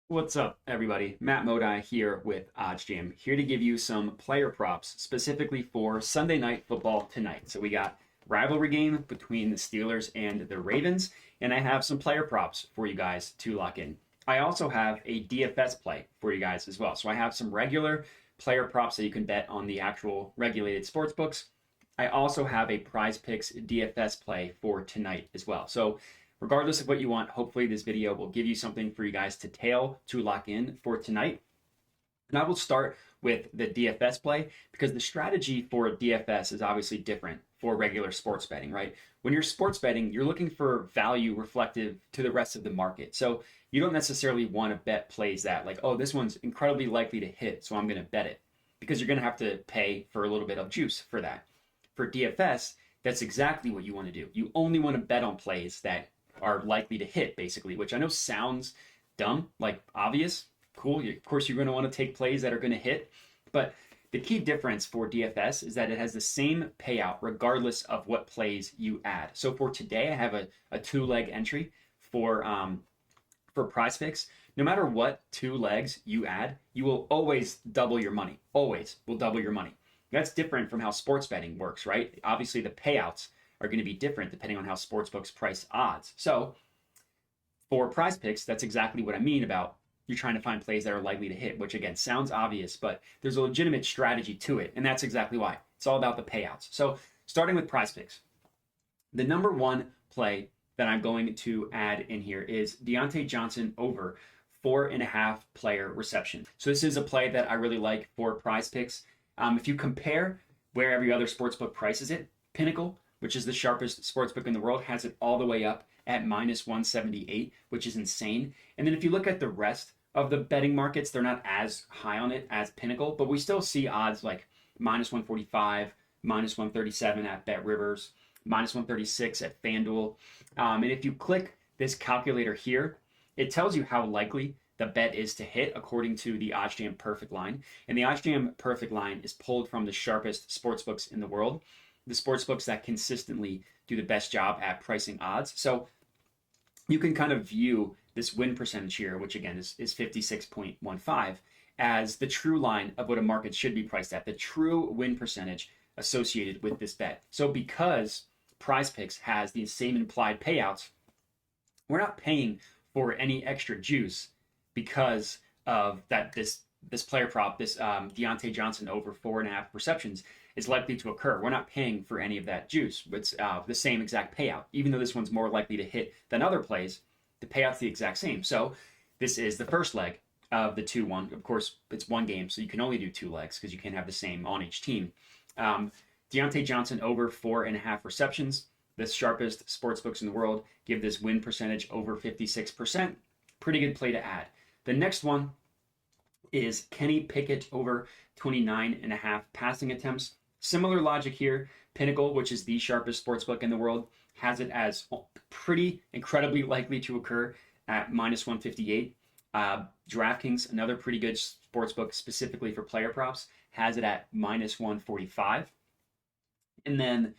What's up, everybody? Matt Modi here with OddsJam, here to give you some player props specifically for Sunday Night Football tonight. So we got rivalry game between the Steelers and the Ravens, and I have some player props for you guys to lock in. I also have a DFS play for you guys as well. So I have some regular player props that you can bet on the actual regulated sports books. I also have a Prize Picks DFS play for tonight as well. So regardless of what you want, hopefully this video will give you something for you guys to lock in for tonight. And I will start with the DFS play because the strategy for DFS is obviously different for regular sports betting, right? When you're sports betting, you're looking for value reflective to the rest of the market. So you don't necessarily want to bet plays that like, oh, this one's incredibly likely to hit, so I'm going to bet it, because you're going to have to pay for a little bit of juice for that. For DFS, that's exactly what you want to do. You only want to bet on plays that are likely to hit, basically, which I know sounds dumb, like obvious. Cool. Of course, you're going to want to take plays that are going to hit. But the key difference for DFS is that it has the same payout regardless of what plays you add. So for today, I have a two-leg entry for Prize Picks. No matter what two legs you add, you will always double your money. Always will double your money. That's different from how sports betting works, right? Obviously, the payouts are going to be different depending on how sportsbooks price odds. So for Prize Picks, that's exactly what I mean about you're trying to find plays that are likely to hit, which again sounds obvious, but there's a legitimate strategy to it, and that's exactly why. It's all about the payouts. So starting with Prize Picks, the number one play that I'm going to add in here is Diontae Johnson over 4.5 player reception. So this is a play that I really like for Prize Picks. If you compare where every other sportsbook prices it, Pinnacle, which is the sharpest sportsbook in the world, has it all the way up at minus 178, which is insane. And then if you look at the rest of the betting markets, they're not as high on it as Pinnacle, but we still see odds like minus 145, minus 137 at Bet Rivers, minus 136 at FanDuel. And if you click this calculator here, it tells you how likely the bet is to hit according to the OddsJam perfect line. And the OddsJam perfect line is pulled from the sharpest sportsbooks in the world, the sportsbooks that consistently do the best job at pricing odds. So you can kind of view this win percentage here, which again is 56.15, as the true line of what a market should be priced at, the true win percentage associated with this bet. So because Prize Picks has the same implied payouts, we're not paying for any extra juice because of that this player prop, this Diontae Johnson over 4.5 receptions is likely to occur. We're not paying for any of that juice. It's the same exact payout. Even though this one's more likely to hit than other plays, the payout's the exact same. So this is the first leg of the 2-1. Of course, it's one game, so you can only do two legs because you can't have the same on each team. Diontae Johnson over 4.5 receptions. The sharpest sportsbooks in the world give this win percentage over 56%. Pretty good play to add. The next one is Kenny Pickett over 29.5 passing attempts. Similar logic here. Pinnacle, which is the sharpest sportsbook in the world, has it as pretty incredibly likely to occur at minus 158. DraftKings, another pretty good sportsbook specifically for player props, has it at minus 145. And then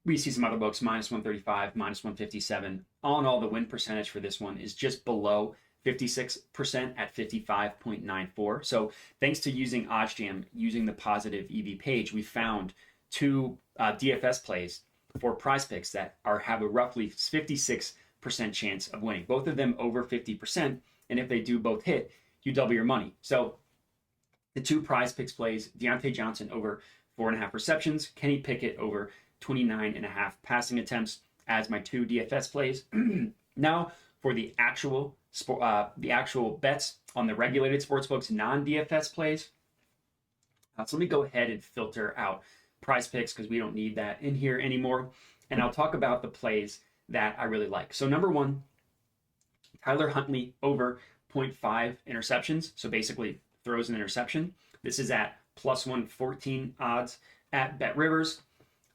we see some other books, minus 135, minus 157. All in all, the win percentage for this one is just below 56% at 55.94. So thanks to using OddsJam, using the positive EV page, we found two DFS plays for Prize Picks that have a roughly 56% chance of winning. Both of them over 50%. And if they do both hit, you double your money. So the two Prize Picks plays, Diontae Johnson over 4.5 receptions, Kenny Pickett over 29.5 passing attempts as my two DFS plays. Now for the actual bets on the regulated sportsbooks, non-DFS plays. So let me go ahead and filter out Prize Picks because we don't need that in here anymore. And I'll talk about the plays that I really like. So number one, Tyler Huntley over 0.5 interceptions. So basically throws an interception. This is at plus 114 odds at Bet Rivers.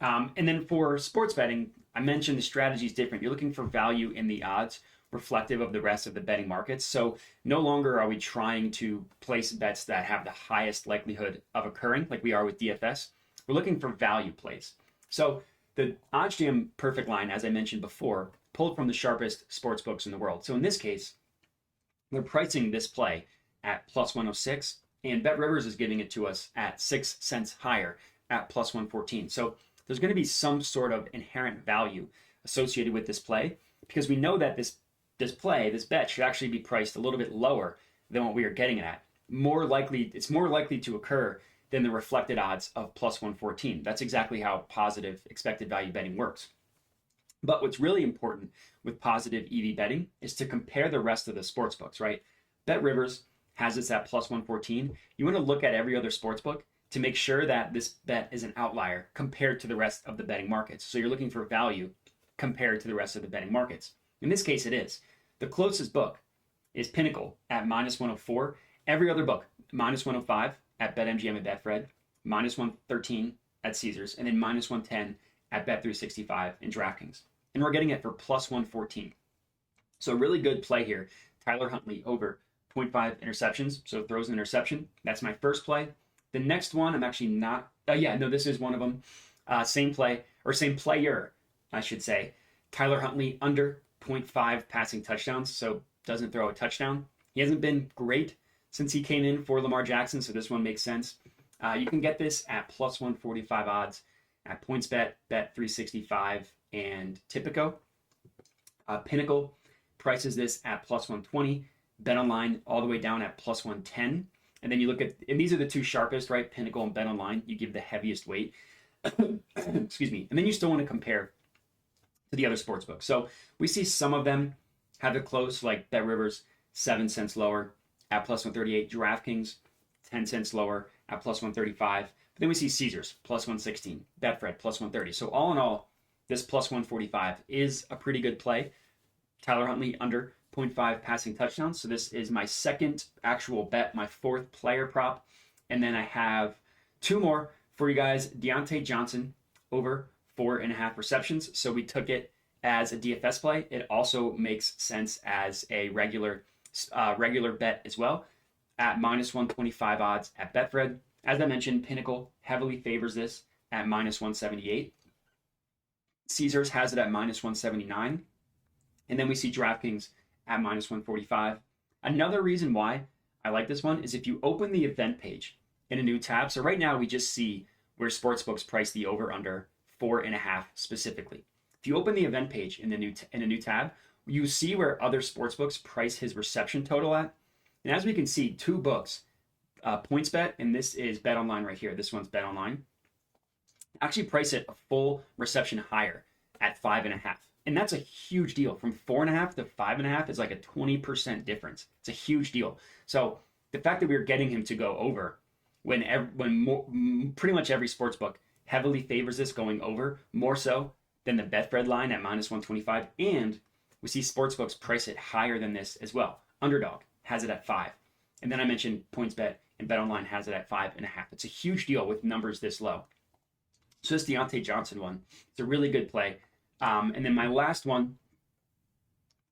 And then for sports betting, I mentioned the strategy is different. You're looking for value in the odds reflective of the rest of the betting markets. So no longer are we trying to place bets that have the highest likelihood of occurring like we are with DFS. We're looking for value plays. So the OddsJam perfect line, as I mentioned before, pulled from the sharpest sports books in the world. So in this case, They're pricing this play at plus 106, and Bet Rivers is giving it to us at 6 cents higher at plus 114. So there's going to be some sort of inherent value associated with this play, because we know that this bet should actually be priced a little bit lower than what we are getting it at. It's more likely to occur than the reflected odds of plus 114. That's exactly how positive expected value betting works. But what's really important with positive EV betting is to compare the rest of the sports books, right? Bet Rivers has this at plus 114. You want to look at every other sports book to make sure that this bet is an outlier compared to the rest of the betting markets. So you're looking for value compared to the rest of the betting markets. In this case, it is. The closest book is Pinnacle at minus 104. Every other book, minus 105 at BetMGM and Betfred, minus 113 at Caesars, and then minus 110 at Bet365 and DraftKings. And we're getting it for plus 114. So a really good play here. Tyler Huntley over 0.5 interceptions. So throws an interception. That's my first play. The next one, I'm actually not. This is one of them. Same play, or same player, I should say. Tyler Huntley under 0.5 passing touchdowns. So doesn't throw a touchdown. He hasn't been great since he came in for Lamar Jackson. So this one makes sense. You can get this at plus 145 odds at PointsBet, Bet365, and Tipico. Pinnacle prices this at plus 120. BetOnline all the way down at plus 110. And then you look at, and these are the two sharpest, right? Pinnacle and BetOnline. You give the heaviest weight. Excuse me. And then you still want to compare to the other sports books. So we see some of them have it close, like Bet Rivers, 7 cents lower at plus 138. DraftKings, 10 cents lower at plus 135. But then we see Caesars, plus 116. Betfred, plus 130. So all in all, this plus 145 is a pretty good play. Tyler Huntley under 0.5 passing touchdowns. So this is my second actual bet, my fourth player prop. And then I have two more for you guys. Deontay Johnson over 4.5 receptions. So we took it as a DFS play. It also makes sense as a regular bet as well at minus 125 odds at Betfred. As I mentioned, Pinnacle heavily favors this at minus 178. Caesars has it at minus 179. And then we see DraftKings at minus 145. Another reason why I like this one is if you open the event page in a new tab. So right now we just see where sportsbooks price the over under 4.5 specifically. If you open the event page in a new tab, you see where other sportsbooks price his reception total at. And as we can see, two books, PointsBet, and this is BetOnline right here. This one's BetOnline. Actually price it a full reception higher at 5.5. And that's a huge deal. From 4.5 to 5.5 is like a 20% difference. It's a huge deal. So the fact that we're getting him to go over when pretty much every sportsbook heavily favors this going over, more so than the Betfred line at minus 125. And we see sportsbooks price it higher than this as well. Underdog has it at 5. And then I mentioned PointsBet and BetOnline has it at 5.5. It's a huge deal with numbers this low. So this Deontay Johnson one, it's a really good play. And then my last one,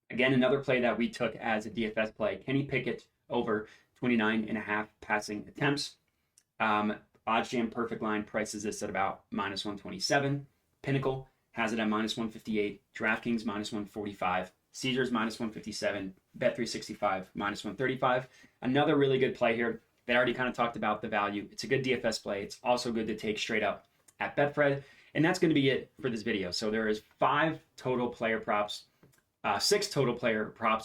again, another play that we took as a DFS play, Kenny Pickett over 29.5 passing attempts. OddsJam perfect line prices this at about minus 127. Pinnacle has it at minus 158. DraftKings minus 145. Caesars minus 157. Bet365 minus 135. Another really good play here that I already kind of talked about the value. It's a good DFS play. It's also good to take straight up at Betfred. And that's going to be it for this video. So there is 6 total player props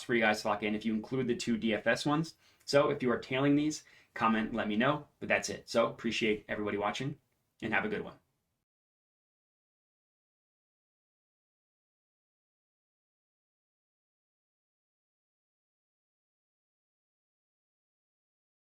for you guys to lock in if you include the 2 DFS ones. So if you are tailing these, comment, let me know. But that's it. So appreciate everybody watching and have a good one.